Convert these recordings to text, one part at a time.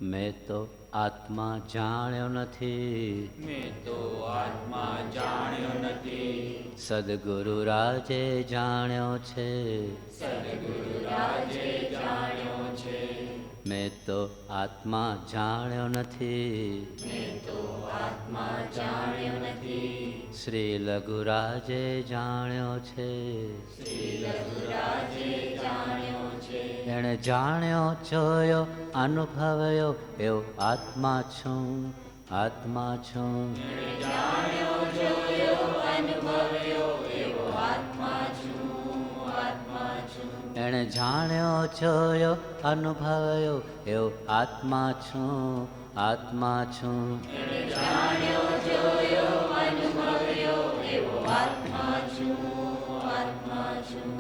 મેં તો આત્મા જાણ્યો નથી, મેં તો આત્મા જાણ્યો નથી, સદગુરુ રાજે જાણ્યો છે. સદગુરુ રાજે જાણ્યો છે. મેં તો આત્મા જાણ્યો નથી, મેં તો આત્મા જાણ્યો નથી, શ્રી લઘુરાજે જાણ્યો છે. શ્રી લઘુરાજે જાણ્યો છે. એણે જાણ્યો જોયો અનુભવ્યો એવો આત્મા છું, આત્મા છું. એણે જાણ્યો જોયો અનુભવ્યો એવો આત્મા છું, આત્મા છું. એણે જાણ્યો જોયો અનુભવ્યો એવો આત્મા છું, આત્મા છું. એણે જાણ્યો જોયો અનુભવ્યો એવો આત્મા છું, આત્મા છું.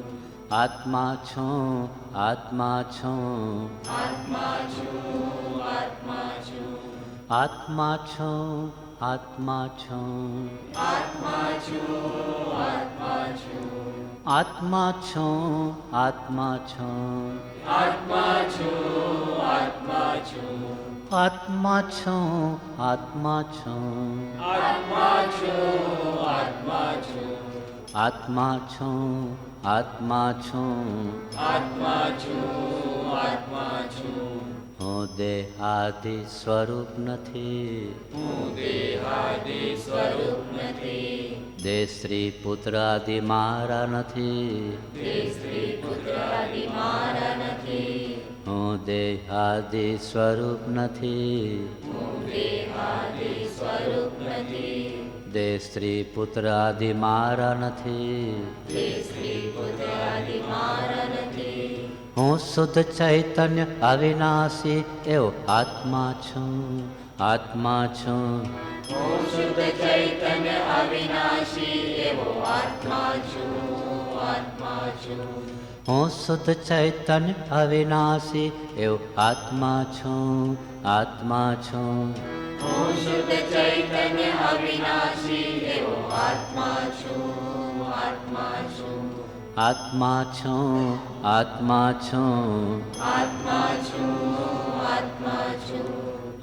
આત્મા છું, આત્મા છું. આત્મા છું, આત્મા છું. આત્મા છું, આત્મા છું. આત્મા છું, આત્મા છું. આત્મા છું, આત્મા છું. આત્મા છું, આત્મા છું. આત્મા છું, આત્મા છું. આત્મા છું, આત્મા છું. આત્મા છું, આત્મા છું. આત્મા છું, આત્મા છું. હું દેહાદિ સ્વરૂપ નથી, હું દેહાદિ સ્વરૂપ નથી, દેહ સ્ત્રી પુત્રાદિ મારા નથી. તે સ્ત્રી પુત્રાદિ મારા નથી. હું દેહાદિ સ્વરૂપ નથી, હું દેહાદિ સ્વરૂપ નથી, દેહ સ્ત્રી પુત્રાદિ મારા નથી. તે સ્ત્રી પુત્રાદિ મારા નથી. હું શુદ્ધ ચૈતન્ય અવિનાશી એવો આત્મા છું, આત્મા છું. હું શુદ્ધ ચૈતન્ય અવિનાશી એવો આત્મા છું, આત્મા છું. હું શુદ્ધ ચૈતન્ય અવિનાશી એવો આત્મા છું, આત્મા છું. હું શુદ્ધ ચૈતન્ય અવિનાશી એવો આત્મા છું, આત્મા છું. આત્મા છું, આત્મા છું. આત્મા છું, આત્મા છું.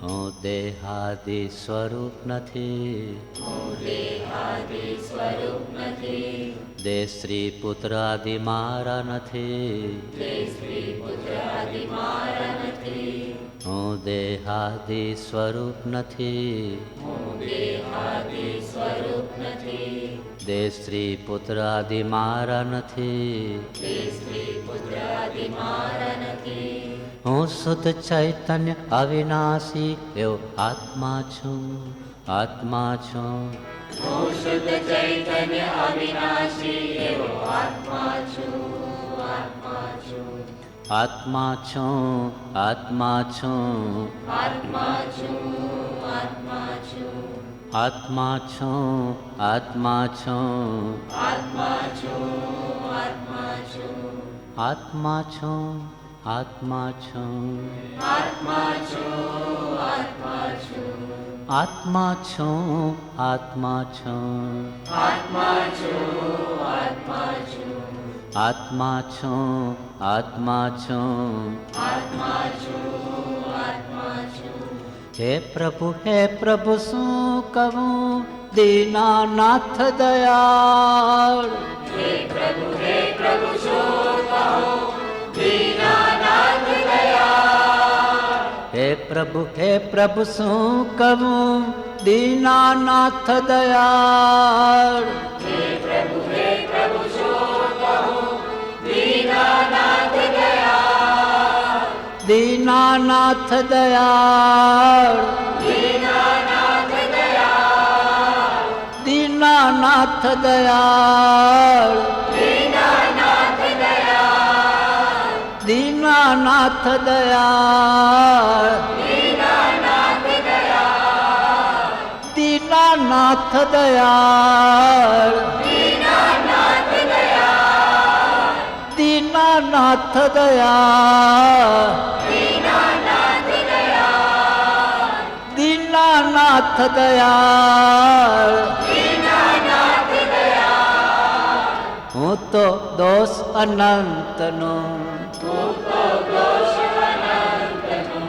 હું દેહાદિ સ્વરૂપ નથી, હું દેહાદિ સ્વરૂપ નથી, દેહ સ્ત્રી પુત્રાદિ મારા નથી. તે સ્ત્રી પુત્રાદિ મારા નથી. હું દેહાદિ સ્વરૂપ નથી, હું દેહાદિ સ્વરૂપ નથી, દેહ સ્ત્રી પુત્રાદિ મારા નથી. તે સ્ત્રી પુત્રાદિ મારા નથી. હું શુદ્ધ ચૈતન્ય અવિનાશી એવો આત્મા છું, આત્મા છું. હું શુદ્ધ ચૈતન્ય અવિનાશી એવો આત્મા છું, આત્મા છું. આત્મા છું, આત્મા છું. આત્મા છું, આત્મા છું. આત્મા છું, આત્મા છું. આત્મા છું, આત્મા છું. આત્મા છું, આત્મા છું. આત્મા છું, આત્મા છું. આત્મા છું, આત્મા છું. આત્મા છું, આત્મા છું. આત્મા છું, આત્મા છું. આત્મા છું, આત્મા છું. હે પ્રભુ શું કહું દીનાનાથ દયાળ. હે પ્રભુ શું કહું દીનાનાથ દયાળ. હે પ્રભુ શું કહું દીનાનાથ દયાળ. હે પ્રભુ શું કહું દીનાનાથ દયાળ. દીનાનાથ દયાળ. દીનાનાથ દયાળ. દીનાનાથ દયાળ. દીનાનાથ દયાળ. દીનાનાથ દયાળ. દીનાનાથ દયાળ. દીનાનાથ દયાળ. દીનાનાથ દયાળ. દીનાનાથ દયાળ. દીનાનાથ દયાળ. દીનાનાથ દયાળ. દીનાનાથ દયાળ. હું તો દોષ અનંતનો, હું તો દોષ અનંતનો,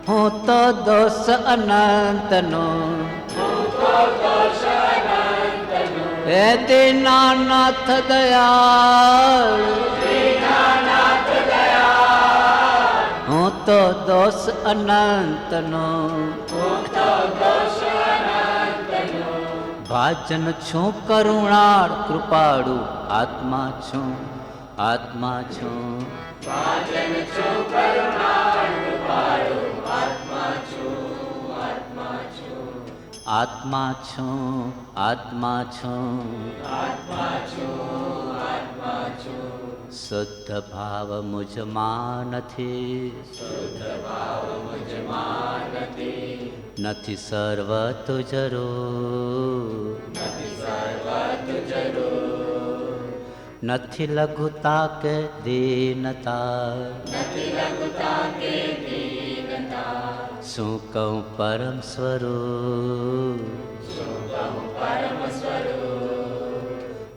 હું હું તો દોષ અનંતનો હે દીનાનાથ દયાળ હું તો દોષ અનંતનો ભાજન છું કરુણાળ કૃપાળુ આત્મા છું આત્મા છું આત્મા છું આત્મા છું શુદ્ધ ભાવ મુજમાં નથી નથી સર્વ તુજરું નથી લઘુતા કે દીનતા શું કહું પરમ સ્વરૂપ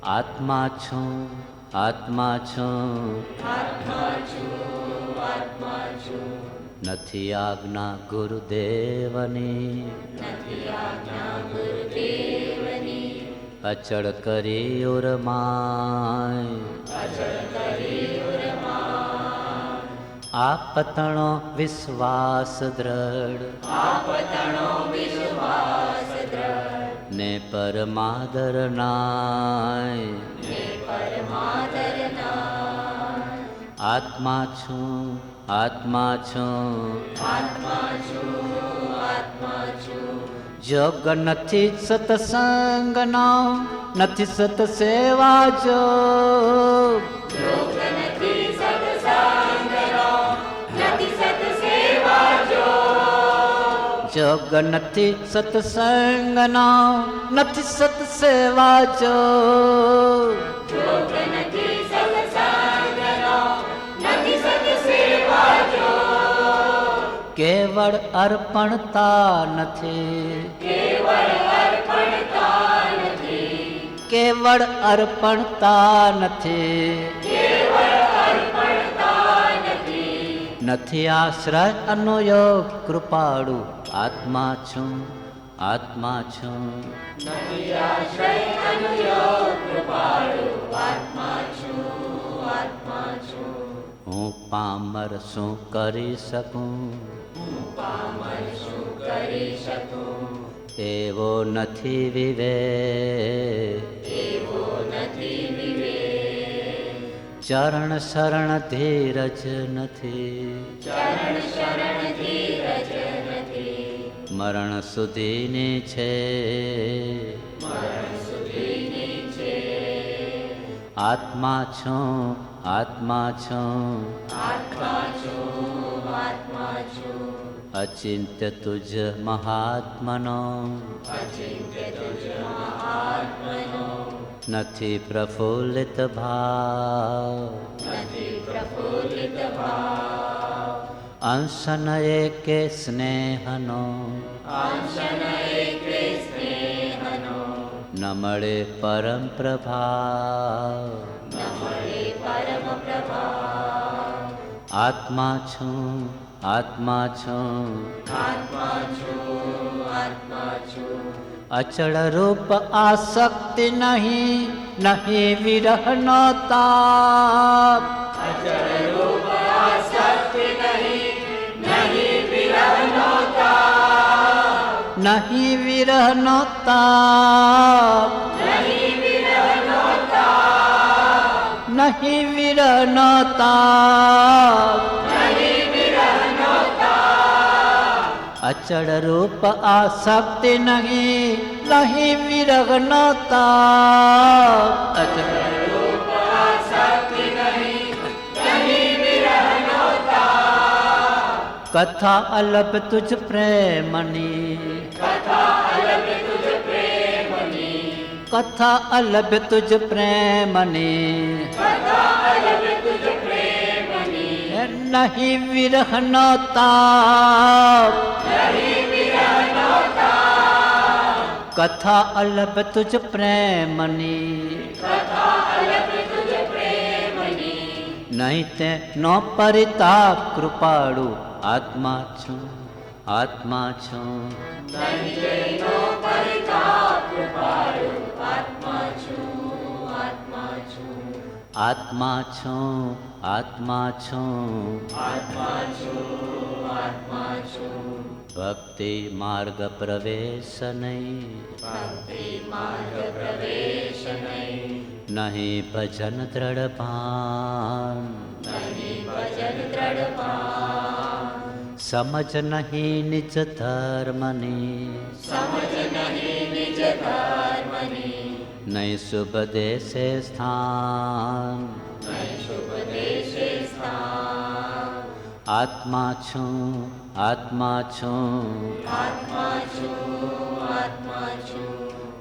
આત્મા છું આત્મા છું નથી આજ્ઞા ગુરુદેવની અચળ કરી ઉરમાય આપતણો વિશ્વાસ દ્રઢ ને પરમાદર નાય આત્મા છું આત્મા છું જોગ નથી સત્સંગનો નથી સત સેવા જોગ જોગ નથી સત્સંગનો નથી સત સેવા જોગ કેવળ અર્પણતા નથી કેવળ અર્પણતા નથી નથી આશ્રય અનુયોગ કૃપાળુ આત્મા છું આત્મા છું હું પામર શું કરી શકું એવો નથી વિવેક ચરણ શરણ ધીરજ નથી મરણ સુધીની છે આત્મા છું આત્મા છું અચિંત્ય તુજ મહાત્મનો નથી પ્રફુલ્લિત ભાવ અંશન એકે સ્નેહનો ન મળે પરમ પ્રભાવ આત્મા છું આત્મા છું અચળ રૂપ આસક્તિ નહીં નહીં વિરહનો તાપ નહીં વિરહનો તાપ નહીં વિરહનો તાપ અચળ રૂપ આસક્તિ નહીં નહીં વિરહનો તાપ અચળ રૂપ આસક્તિ નહીં નહીં વિરહનો તાપ કથા અલભ તુજ પ્રેમની કથા અલભ તુજ પ્રેમની નહીં વિરહનો તાપ કથા અલભ તુજ પ્રેમની નહીં તે નો પરિતાપ કૃપાળુ આત્મા છું આત્મા છું નહીં જેનો પરિતાપ કૃપાળુ આત્મા છું આત્મા છું આત્મા છું આત્મા છું આત્મા છું આત્મા છું ભક્તિ માર્ગ પ્રવેશ નહીં ભક્તિ માર્ગ પ્રવેશ નહીં નહીં ભજન દ્રઢ ભાન નહીં ભજન દ્રઢ ભાન સમજ નહીં નિજ ધર્મની સમજ નહીં નિજ ધર્મની નહીં શુભ દેશે સ્થાન નહીં શુભ દેશે સ્થાન આત્મા છું આત્મા છું આત્મા છું આત્મા છું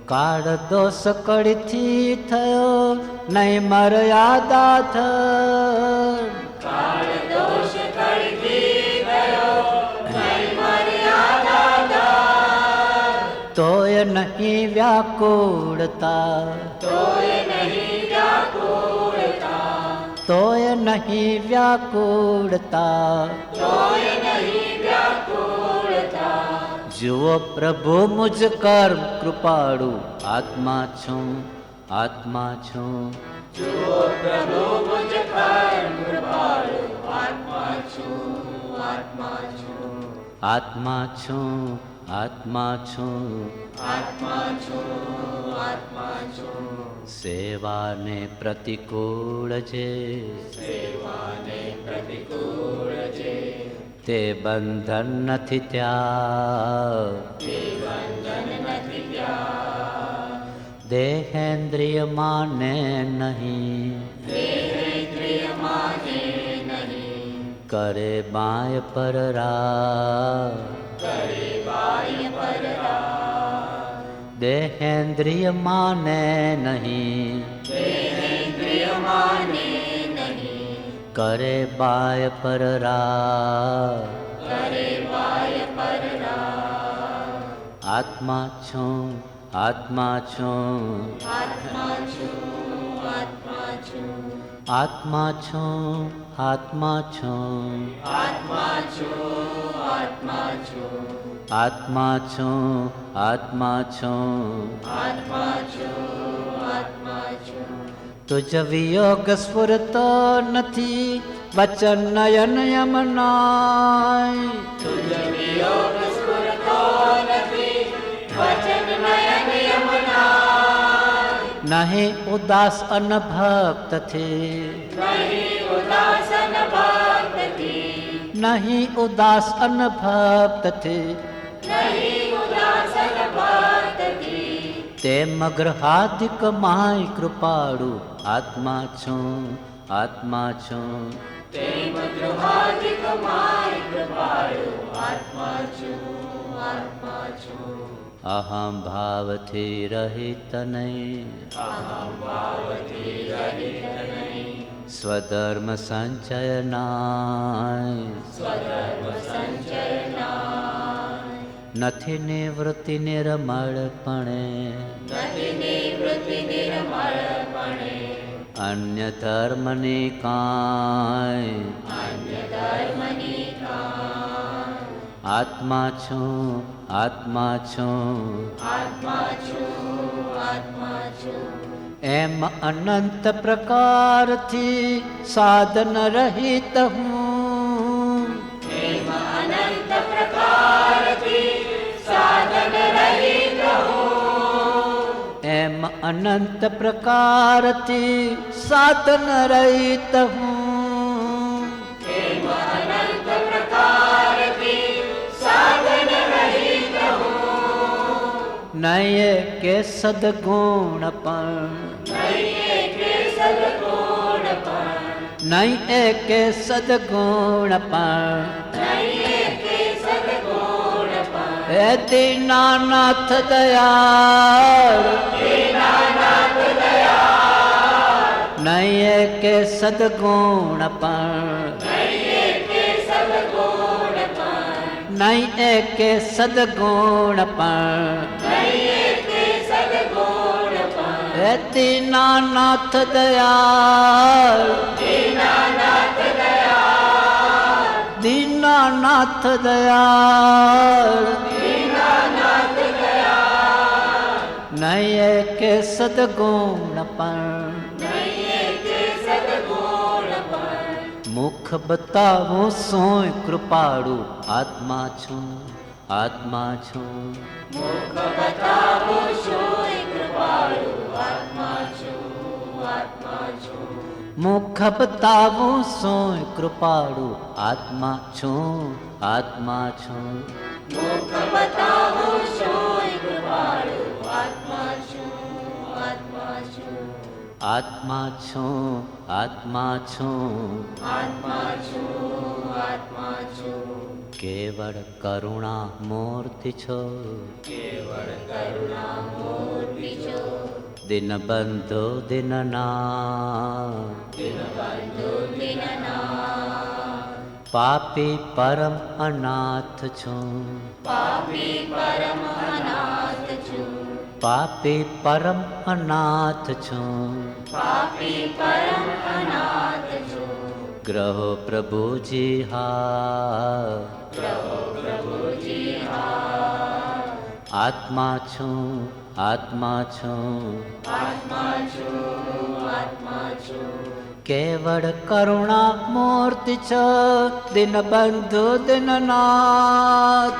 કાળ દોષ કડીથી થયો નહીં મર્યાદા થર કાળ દોષ કળથી ગયો નહીં મર્યાદા દર તોય નહીં વ્યાકુળતા તોય નહીં વ્યાકુળતા તોય નહીં વ્યાકુળતા તોય નહીં વ્યાકુળતા જુઓ પ્રભુ મુજ કર્મ કૃપાળુ આત્મા છું આત્મા છું જુઓ પ્રભુ મુજ કર્મ કૃપાળુ આત્મા છું આત્મા છું આત્મા છું આત્મા છું આત્મા છું આત્મા છું સેવાને પ્રતિકૂળ છે સેવાને પ્રતિકૂળ છે તે બંધન નથી ત્યાં તે બંધન નથી ત્યાં દેહેન્દ્રિય માને નહીં દેહેન્દ્રિય માને નહીં કરે બાય પરરા કરે બાહ્ય પરના દેહેન્દ્રિય માને નહીં દેહેન્દ્રિય માને નહીં કરે બાય પરરા કરે બાહ્ય પરના આત્મા છું આત્મા છું આત્મા છું આત્મા છું આત્મા છું આત્મા છું આત્મા છું આત્મા છું આત્મા છું આત્મા છું આત્મા છું આત્મા છું તુજ વિયોગ સ્ફુરતો નથી વચન નયન યમનાય તુજ વિયોગ સ્ફુરતો નથી વચન નયન યમના નહીં ઉદાસ અનભક્ત થી નહીં ઉદાસન ભક્તિ નહીં ઉદાસ અનભક્ત થી નહીં ઉદાસન ભક્તિ તેમ ગ્રહાધિક માય કૃપાળુ આત્મા છું આત્મા છું તેમ ગૃહાધિક માય કૃપાળુ આત્મા છું આત્મા છું અહમ ભાવથી રહિત નહીં અહમ ભાવથી રહિત નહીં સ્વધર્મ સંચયનાય સ્વધર્મ સંચયનાય નથી નિવૃત્તિ નિર્મળપણે નથી નિવૃત્તિ નિર્મળપણે અન્ય ધર્મની કાંઈ અન્ય ધર્મની કાંઈ આત્મા છું આત્મા છું આત્મા છું આત્મા છું એમ અનંત પ્રકારથી સાધન રહિત હું એમ અનંત પ્રકારથી સાધન રહિત હું એમ અનંત પ્રકારથી સાધન રહિત હું એમ અનંત પ્રકારથી સાધન રહિત હું નયે કે સદગુણ પણ નહીં કે સદગુણ પણ નહીં કે સદગુણ પણ નહીં કે સદગુણ પણ હે દીનાનાથ દયાળ દીનાનાથ દયાળ નહીં કે સદગુણ પણ નહીં કે સદગુણ પણ નહીં કે સદગુણ પણ નહીં કે સદગુણ પણ હે દીનાનાથ દયાળ દીનાનાથ દયાળ દીનાનાથ દયાળ નહીં કે સદગુણ પણ મુખ બતાવું સોય કૃપાળુ આત્મા છું આત્મા છું મુખ બતાવું સોય કૃપાળુ આત્મા છું આત્મા છું આત્મા છું આત્મા છું કેવળ કરુણા મૂર્તિ છો દિનબંધુ દિનનાથ પાપી પરમ અનાથ છું પાપી પરમ અનાથ છું ગ્રહો પ્રભુજી હા આત્મા છું આત્મા છું કેવળ કરુણા મૂર્તિ છો દિનબંધુ દિનનાથ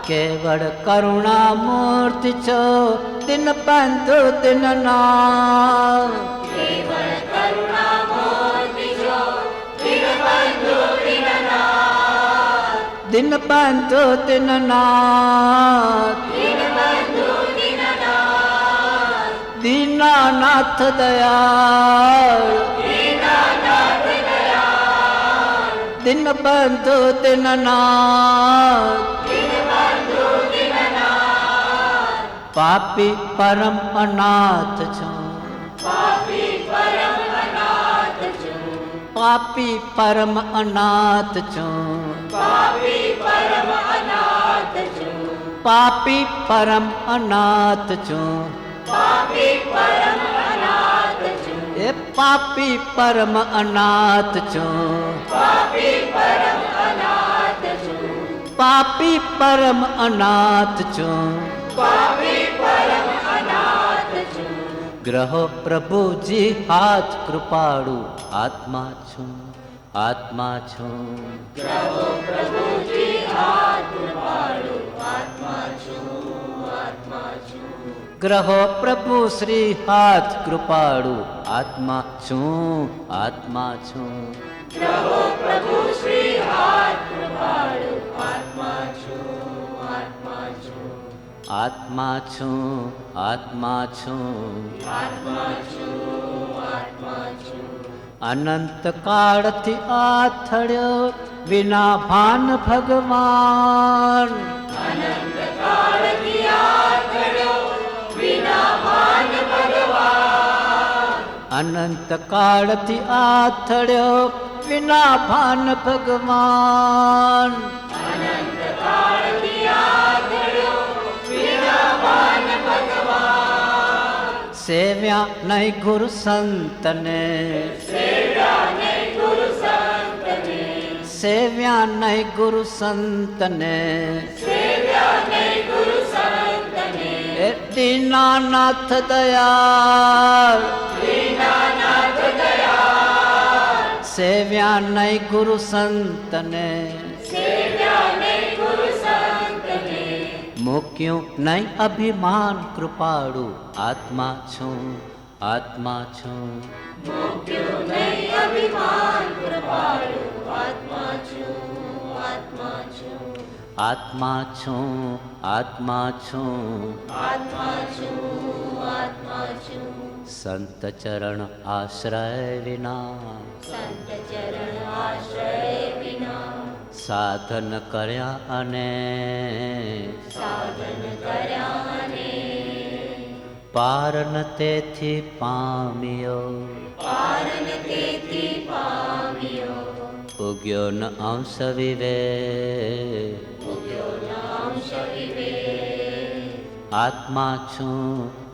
કેવળ કરુણા મૂર્તિ છો દિનબંધુ દિનનાથ દિનબંધુ દિનનાથ દીનાનાથ દયાળ દિનબંધુ દિનનાથ પાપી પરમ અનાથ છું પાપી પરમ અનાથ છું પાપી પરમ અનાથ છું એ પાપી પરમ અનાથ છું પાપી પરમ અનાથ છું ગ્રહો પ્રભુજી હાથ કૃપાળુ આત્મા છું આત્મા છું ગ્રહો પ્રભુ શ્રી હાથ કૃપાળુ આત્મા છું આત્મા છું આત્મા છું આત્મા છું અનંત કાળથી આથડ્યો વિના ભાન ભગવાન અનંત કાળથી આથડ્યો વિના ભાન ભગવાન સેવ્યા નહીં ગુરુ સંતને સેવ્યા નહીં ગુરુ સંતને એ દીનાનાથ દયાળ સેવ્યા નહીં ગુરુ સંતને મૂક્યું નહીં અભિમાન કૃપાળુ આત્મા છું આત્મા છું આત્મા છું આત્મા છું સંત ચરણ આશ્રય વિના સાધન કર્યા અને પારન તેથી પામ્યો ઉગ્યો ન અંશ વિવેક આત્મા છું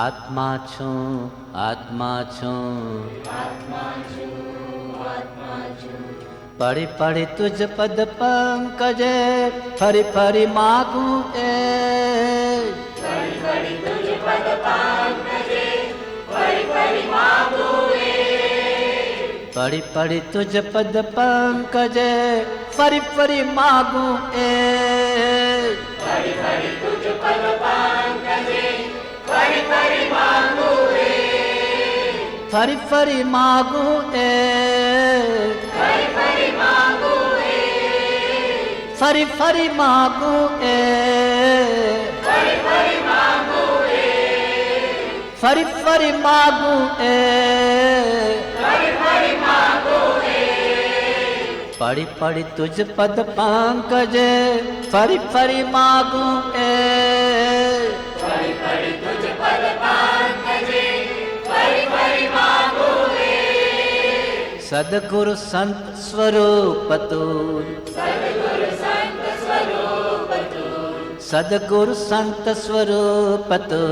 आत्मा छूं आत्मा छूं पढ़ी पढ़ी तुझ पद पंकजे फरी फरी मागू ए पढ़ी तुझ पद पंकजे फरी फरी मांगू पढ़ी पढ़ी तुझ पद पंकजे फरी फरी मागू ए पढ़ी पढ़ी तुझ पद पंकजे फरी फरी मांगू फरी फरी मागू ए फरी फरी मांगू फरी फरी मागू ए फरी फरी मांगू फरी फरी मागू ए फरी फरी मांगू पढ़ी पढ़ी तुझ पद पंकजे फरी फरी मागू ए पढ़ी पढ़ी तुझ पद पंकजे फरी फरी मांगू सदगुरु संत स्वरूप तू सद्गुरु संत स्वरूप तू सदगुरु संत स्वरूप तू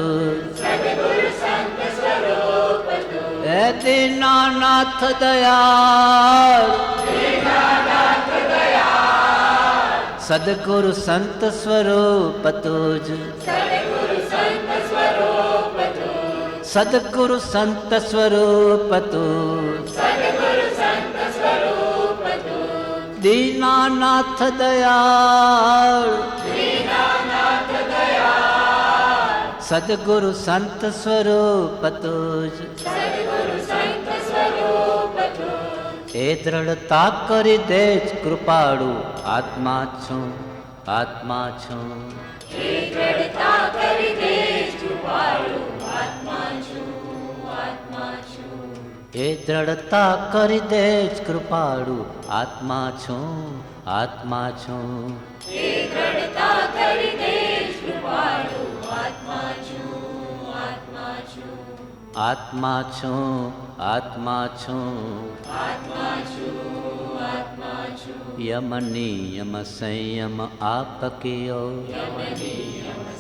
सद्गुरु संत स्वरूप तू ए दीनानाथ दयाल दीनानाथ दयाल सदगुरु संत स्वरूप तुझ सद्गुरु संत स्वरूप तू सदगुरु संत स्वरूप तू सद्गुरु संत स्वरूप तू दीनानाथ दयाल दीनानाथ दयाल सदगुरु संत स्वरूप तुझ सद्गुरु संत स्वरूप तू ए दृढ़ता करी दे कृपाळु आत्मा छूं आत्मा छूं हे दृढ़ता करी दे कृपाळु आत्मा छू आत्मा छू ए दृढ़ता करी दे कृपाळु आत्मा छूं आत्मा छूं हे दृढ़ता करी दे कृपाळु आत्मा छू आत्मा छू आत्मा छूं आत्मा छूं आत्मा छू आत्मा छू यम नियम संयम आप कियो यम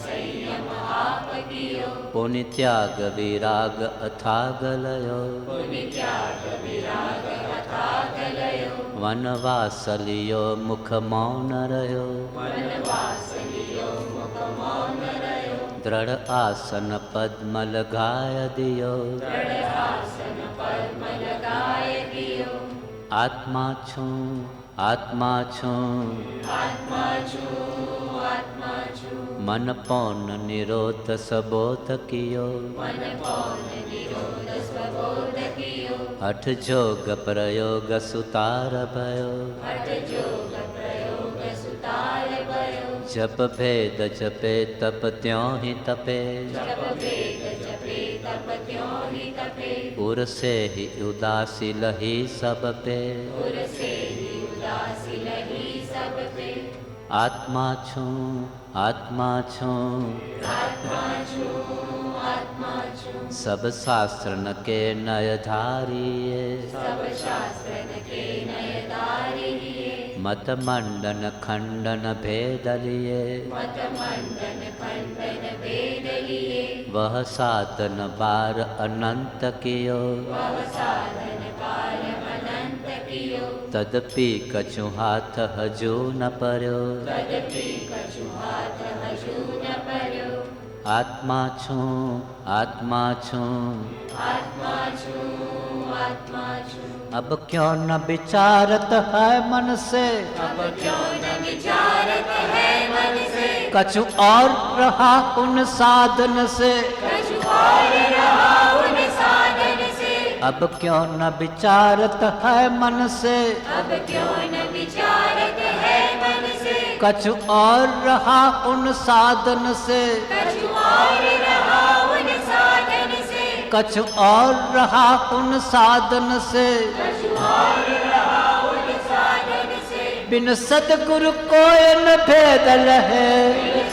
संयम आप कियो पुण्य त्याग विराग अथाग लयो पुण्य त्याग विराग अथाग लयो वनवास लियो मुख मौन रह्यो वनवास लियो मुख मौन रह्यो दृढ़ आसन पद्म लगाय दियो दृढ़ आसन पद्म लगाय दियो आत्मा छूं आत्मा छूं आत्मा छू आत्मा छू मन पौन निरोध सबोध कियो मन पौन निरोध स्वबोध कियो हठ जोग प्रयोग सुतार भयो हठ जोग प्रयोग सुतार भयो जप भेद जपे तप त्यों ही तपे जप वेद जपे तप त्यों ही तपे उर से ही उदासी लही सब पे उर से ही उदासी लही सब पे आत्मा छूं आत्मा छूं आत्मा छू आत्मा छू सब शास्त्रन के नय धारिये सब शास्त्रन के नयदारी मत मंडन खंडन भेद लिए मत मंडन खंडन भेद लिए वह साधन बार अनंत कियो वह साधन पार अनंत कियो तदपि कछु हाथ हजू न पर्यो तदपि कछु हाथ हजू न पर्यो आत्मा छूं आत्मा छूं आत्मा छू आत्मा छू अब क्यों न विचारत है मन से अब क्यों न विचारत है मन से कछु और रहा उन साधन से कछु और रहा उन साधन से अब क्यों न विचारत है मन से अब क्यों न विचारत है मन से कछु और रहा उन साधन से कछु और रहा उन साधन से कछु और रहा उन साधन से कछु और रहा उन साधन से बिन सतगुरु कोय न भेद लहे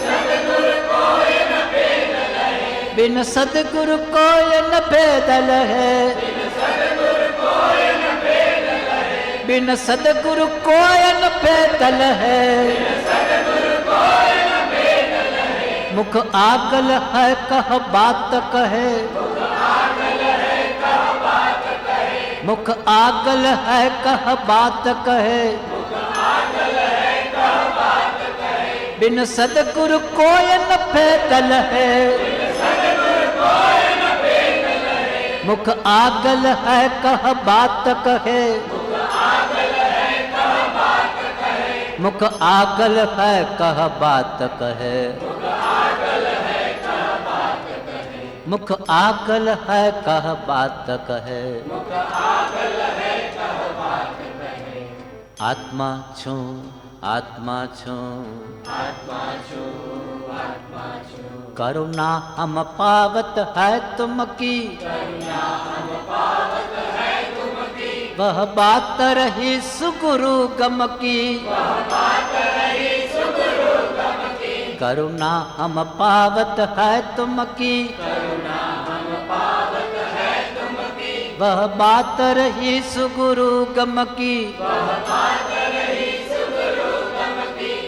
सद्गुरु कोय न भेद लहे बिन सतगुरु कोय न भेद लहे बिन सतगुरु कोय न भेद लहे मुख आगल है कह बात कहे, मुख आगल है कह बात कहे, बिन सदगुरु कोय न पैदल है, मुख आगल है कह बात कहे, मुख आगल है कह बात कहे, मुख आगल है कह बात कहे, आत्मा छू आत्मा छू, करुणा हम पावत है तुम की, वह बात रही सुगुरु गम की, करुणा हम पावत है तुम की, वह बात रही सुगुरु गम की,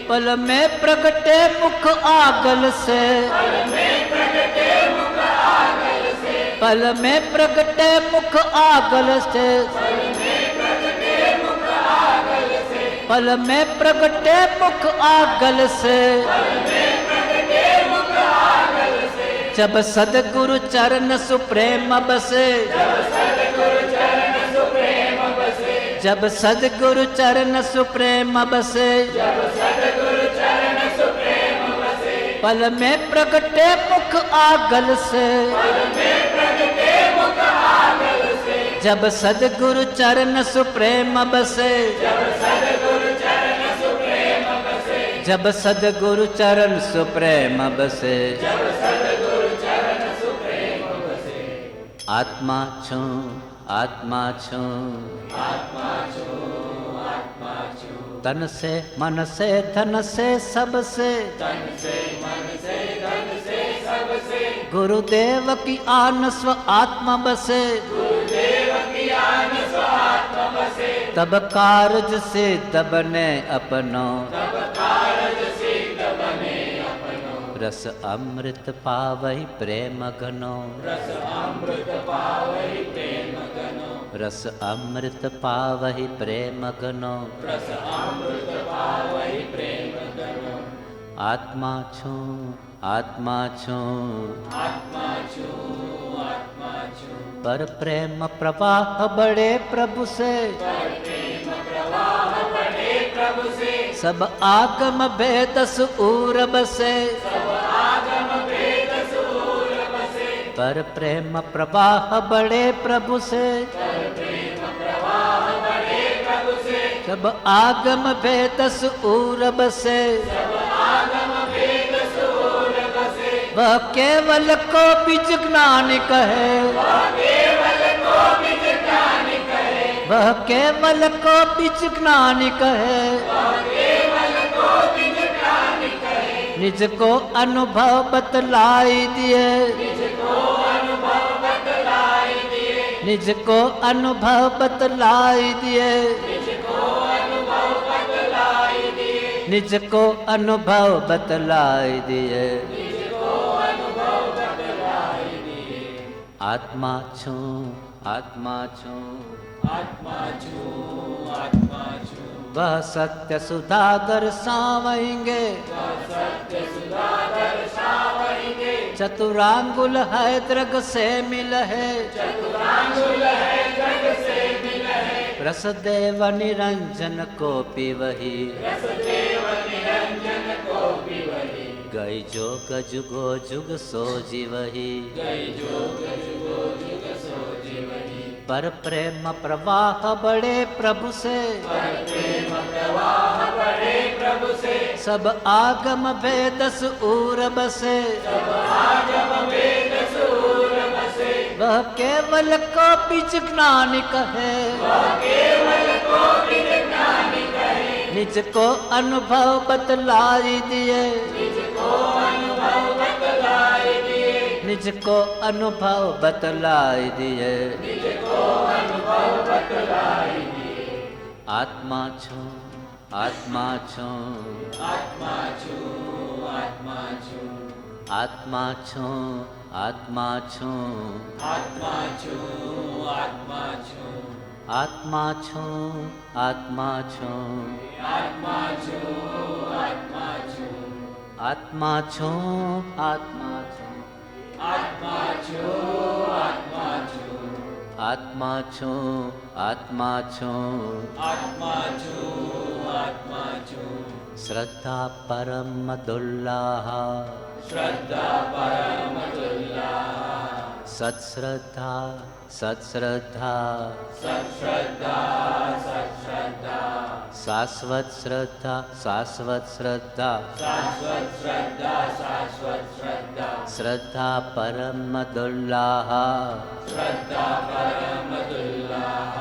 पल में प्रगटे मुख आगल से, पल में प्रगटे मुख आगल से, पल में प्रगटे मुख आगल से, जब सदगुरु चरण सुप्रेम बसे, जब सदगुरु चरण सुप्रेम बसे, पल में प्रगटे मुख आगल से, जब सदगुरु चरण सुप्रेम बसे, जब सदगुरु चरण सुप्रेम बसे, आत्मा छू आत्मा छू, तन से मन से धन से सबसे, गुरुदेव की आन स्व आत्मा बसे, तब कारज से दबने अपनो, रस अमृत पावहि प्रेम घनो, रस अमृत पावहि प्रेम घनो, आत्मा छू आत्मा छू, पर प्रेम प्रवाह बड़े प्रभु से, सब आगम भेद सूर बसे, पर प्रेम प्रवाह बड़े प्रभु से, सब आगम भेद सूर बसे, वह केवल को बीज ज्ञान कहे, वह केवल को बीज ज्ञान कहे, निज को अनुभव बतलाई दिए, निज को अनुभव बतलाई दिए, निज को अनुभव बतलाई दिए, आत्मा छू आत्मा छू, वह सत्य सुधा दर्शावेंगे, चतुरांगुल है दृग से मिल है, रसदेव निरंजन को पिवही, गई जोग जुगो जुग सो जीवही, पर प्रेम प्रवाह बड़े प्रभु से, सब आगम भेद सूर बसे, वह केवल को बीज ज्ञान कहे, निज को अनुभव बतलाई दिए, निज को अनुभव बतलाई दिए, आत्मा छू आत्मा छू, આત્મા છું આત્મા છું આત્મા છું આત્મા છું આત્મા છું આત્મા છું આત્મા છું આત્મા છું આત્મા છું આત્મા છું આત્મા છું આત્મા છું આત્મા છું આત્મા છું આત્મા છું આત્મા છું શ્રદ્ધા પરમ દુલ્લાહ શ્રદ્ધા પરમતુલ્લા સત્શ્રદ્ધા સત્શ્રદ્ધા સત્શ્રદ્ધા સત્શ્રદ્ધા શાશ્વત શ્રદ્ધા શાશ્વત શ્રદ્ધા શાશ્વત શ્રદ્ધા શાશ્વત શ્રદ્ધા શ્રદ્ધા પરમ દુલ્લાહ શ્રદ્ધા પરમતુલ્લા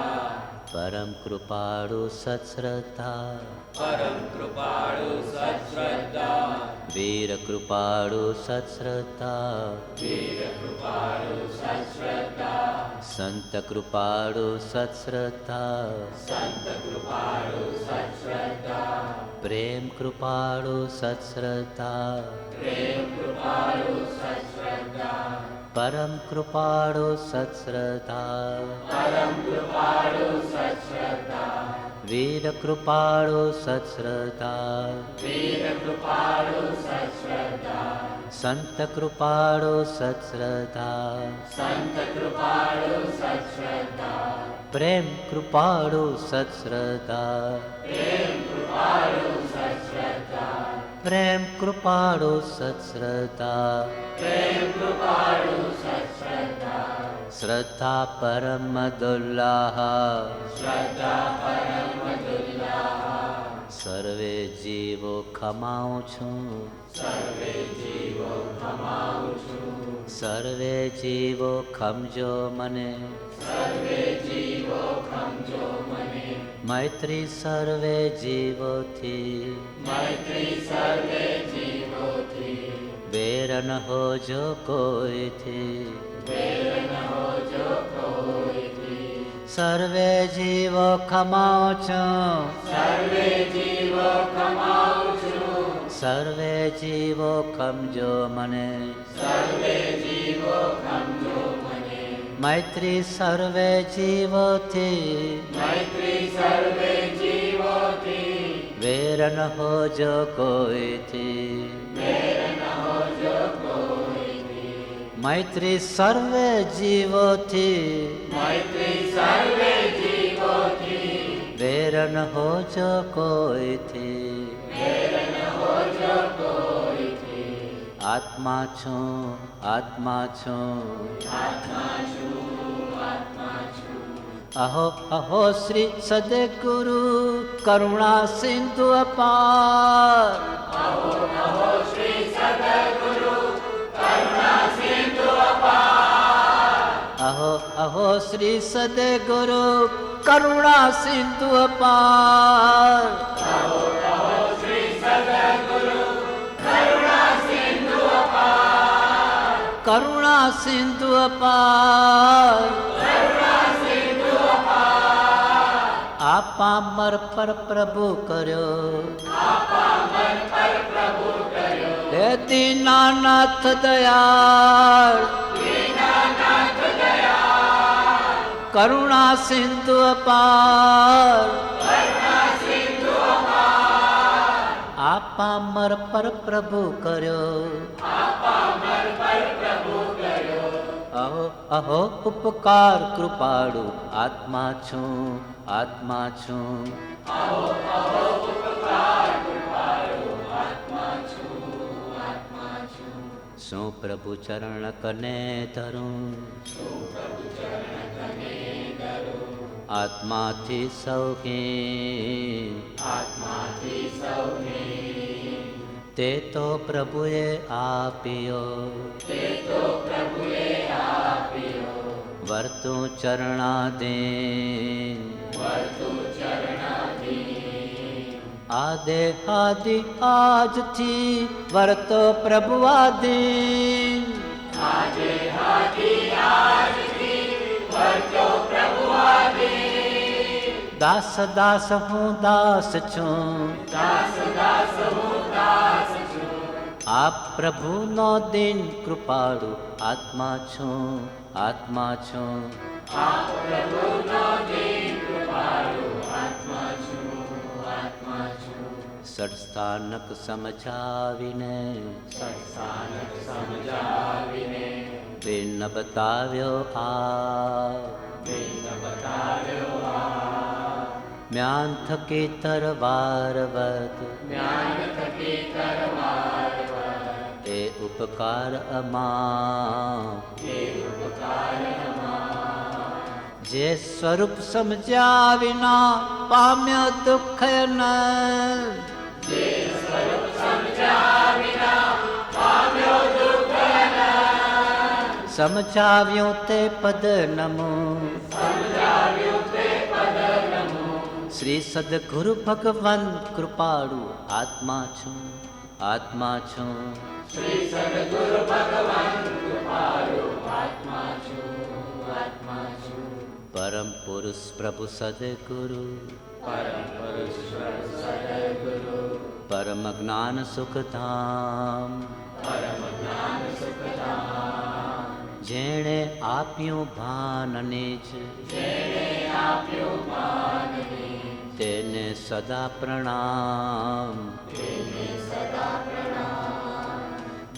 પરમ કૃપાળુ સત્શ્રદ્ધા પરમ કૃપાળુ સત્શ્રદ્ધા વીર કૃપાળુ સત્શ્રદ્ધા વીર કૃપાળુ સત્શ્રદ્ધા સંત કૃપાળુ સત્શ્રદ્ધા સંત કૃપાળુ સત્શ્રદ્ધા પ્રેમ કૃપાળુ સત્શ્રદ્ધા પ્રેમ કૃપાળુ સત્શ્રદ્ધા પરમ કૃપાળુ સત્શ્રદ્ધા પરમ કૃપાળુ સત્શ્રદ્ધા વીર કૃપાળુ સત્શ્રદ્ધા વીર કૃપાળુ સત્શ્રદ્ધા સંત કૃપાળુ સત્શ્રદ્ધા સંત કૃપાળુ સત્શ્રદ્ધા પ્રેમ કૃપાળુ સત્શ્રદ્ધા પ્રેમ કૃપાળુ સત્શ્રદ્ધા પ્રેમ કૃપાળુ સત્શ્રદ્ધા પ્રેમ કૃપાળુ સત્શ્રદ્ધા શ્રદ્ધા પરમ દુલ્લાહ શ્રદ્ધા પરમતુલ્લા સર્વે જીવો ખમાઉં છું સર્વે જીવો ખમાઉં છું સર્વે જીવો ખમજો મને સર્વે જીવો ખમજો મને મૈત્રી સર્વે જીવોથી મૈત્રી સર્વે જીવોથી વેર ન હોજો કોઈથી વેર ન હોજો કોઈથી સર્વે જીવો ખમાઉં છું સર્વે જીવો ખમાઉં છું સર્વે જીવો ખમજો મને સર્વે જીવો ખમજો મને મૈત્રી સર્વે જીવોથી મૈત્રી સર્વે જીવોથી વેર ન હોજો કોઈથી વેર ન હોજો કોઈથી મૈત્રી સર્વે જીવોથી મૈત્રી સર્વે જીવોથી વેર ન હોજો કોઈથી વેર ન હોજો કોઈથી આત્મા છું આત્મા છું આત્મા છું આત્મા છું અહો અહો શ્રી સદગુરુ કરુણા સિંધુ અપાર અહો અહો શ્રી સદગુરુ કરુણા સિંધુ અપાર અહો અહો શ્રી સદગુરુ કરુણા સિંધુ અપાર અહો અહો શ્રી સદગુરુ કરુણા સિંધુ અપાર કરુણા સિંધુ અપાર કરુણા સિંધુ અપાર આપા મર પર પ્રભુ કર્યો આપા મન પર પ્રભુ કર્યો હે દીનાનાથ દયાળ દીનાનાથ દયાળ કરુણા સિંધુ અપાર કરુણા સિંધુ અપાર આપા મર પર પ્રભુ કર્યો આપા મન પર પ્રભુ કર્યો અહો અહો ઉપકાર કૃપાળુ આત્મા છું આત્મા છું અહો અહો ઉપકાર કૃપાળુ આત્મા છું આત્મા છું શું પ્રભુ ચરણ કને ધરું આત્માથી સૌખી આત્માથી સૌને તે તો પ્રભુએ આપ્યો તે તો પ્રભુએ આપ્યો વર્તું ચરણાધીન વર્તું ચરણાધીન આદે આદિ આજથી વર્તો પ્રભુઆધીન આજે હાથી આજથી વર્તો પ્રભુઆધીન દાસ દાસ હું દાસ છું દાસ દાસ હું દાસ છું આપ પ્રભુનો દિન કૃપાળુ આત્મા છું, આત્મા છું. આપ પ્રભુનો દીન કૃપાળુ આત્મા છું, આત્મા છું. સત્સ્થાનક સમજાવીને સત્સાનક સમજાવીને દિન બતાવ્યો આ, દિન બતાવ્યો આ. જ્ઞાન થકી તરવારવત જ્ઞાન થકી તરવાર એ ઉપકાર અમા, એ ઉપકાર જે સ્વરૂપ સમજ્યા વિના પામ્યો દુઃખ ન, જે સ્વરૂપ સમજ્યા વિના પામ્યો દુઃખ સમજાવ્યું તે પદ નમો, સમજાવ્યું તે પદ નમો. શ્રી સદગુરુ ભગવાન કૃપાળુ આત્મા છું, આત્મા છું. શ્રી સદગુરુ ભગવાન કૃપાળુ આત્મા છું, આત્મા છું. પરમ પુરુષ પ્રભુ સદગુરુ પરમ પુરુષ સદગુરુ પરમ જ્ઞાન સુખધામ, પરમ જ્ઞાન સુખધામ. જેણે આપ્યું ભાન નિજ જેણે આપ્યું માન તેને સદા પ્રણામ. તેને સદા પ્રણામ.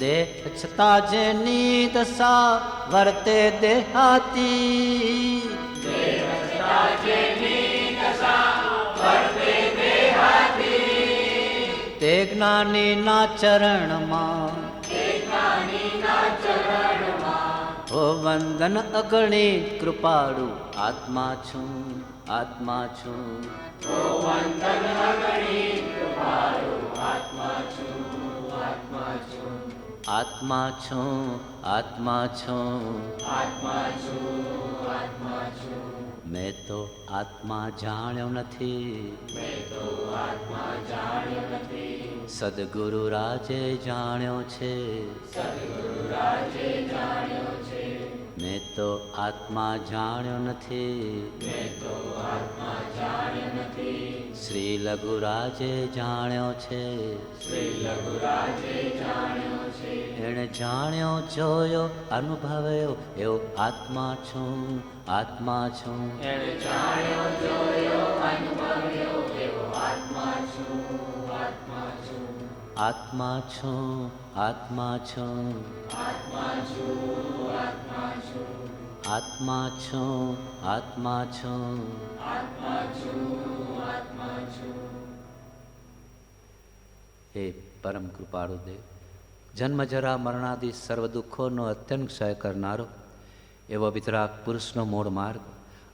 દેહ છતાં જેની દશા વર્તે દેહાતી, દેવતા જેની દશા વર્તે દેહાતી. તે જ્ઞાનીના ચરણમાં તે જ્ઞાનીના ચરણમાં હો વંદન અગણિત કૃપાળુ આત્મા છું, આત્મા છું. ઓ વંદન અગણિત કૃપાળુ આત્મા છું, આત્મા છું. આત્મા છું, આત્મા છું. આત્મા છું, આત્મા છું. મેં તો આત્મા જાણ્યો નથી, મેં તો આત્મા જાણ્યો નથી. સદગુરુ રાજે જાણ્યો છે. સદગુરુ રાજે જાણ્યો છે. મેં તો આત્મા જાણ્યો નથી, મેં તો આત્મા જાણ્યો નથી. શ્રી લઘુરાજે જાણ્યો છે. શ્રી લઘુરાજે જાણ્યો છે. એણે જાણ્યો જોયો અનુભવ્યો એવો આત્મા છું, આત્મા છું. એણે જાણ્યો જોયો અનુભવ્યો એવો આત્મા છું, આત્મા છું. આત્મા છું, આત્મા છું. આત્મા છું, આત્મા છું. આત્મા છું, આત્મા છું. આત્મા છું, આત્મા છું. હે પરમ કૃપાળુ દેવ, જન્મ જરા મરણાદિ સર્વ દુઃખોનો અત્યંત ક્ષય કરનારો એવો વિતરાગ પુરુષનો મૂળ માર્ગ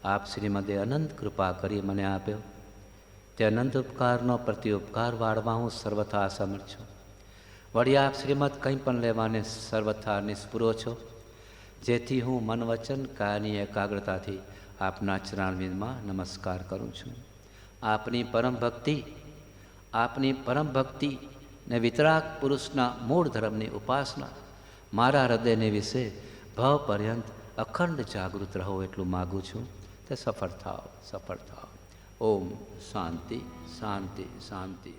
આપ શ્રીમદે અનંત કૃપા કરી મને આપ્યો. તે અનંત ઉપકારનો પ્રતિ ઉપકાર વાળવા હું સર્વથા અસમર્થ છું. વળી આપ શ્રીમદ કંઈ પણ લેવાને સર્વથા નિષ્પુરો છો, જેથી હું મન વચન કાયની એકાગ્રતાથી આપના ચરણારવિંદમાં નમસ્કાર કરું છું. આપની પરમ ભક્તિ ને વિતરાગ પુરુષના મૂળ ધર્મની ઉપાસના મારા હૃદયને વિશે ભવ પર્યંત અખંડ જાગૃત રહો એટલું માગું છું. તે સફળ થાઓ, સફળ થાઓ. ઓમ શાંતિ, શાંતિ, શાંતિ.